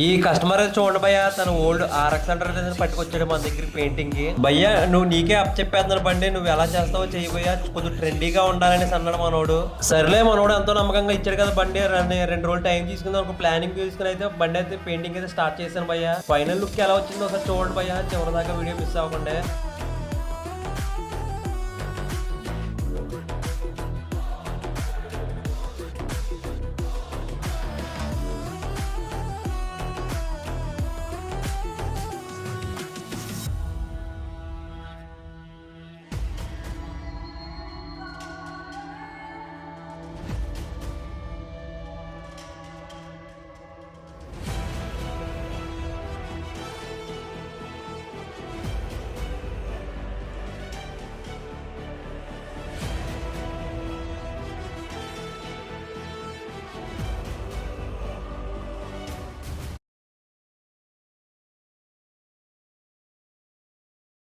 ఈ కస్టమర్ చూడండి భయ్య, తన ఓల్డ్ ఆర్ఎక్స్ హండ్రెడ్ పట్టుకొచ్చాడు మన దగ్గర పెయింటింగ్ కి. భయ్య నువ్వు నీకే అప్ చెప్పేస్తున్నాడు బండి, నువ్వు ఎలా చేస్తావో చేయబోయా, కొంచెం ట్రెండీగా ఉండాలని అన్నాడు మనోడు. సరేలే, మనోడు ఎంతో నమ్మకంగా ఇచ్చాడు కదా బండి. 2 రోజులు టైం తీసుకుందాం ఒక ప్లానింగ్ తీసుకుని అయితే బండి అయితే పెయింటింగ్ అయితే స్టార్ట్ చేశాను భయ్య. ఫైనల్ లుక్ ఎలా వచ్చిందో ఒకసారి చూడండి భయ్య, చివరి దాకా వీడియో మిస్ అవ్వకుండా.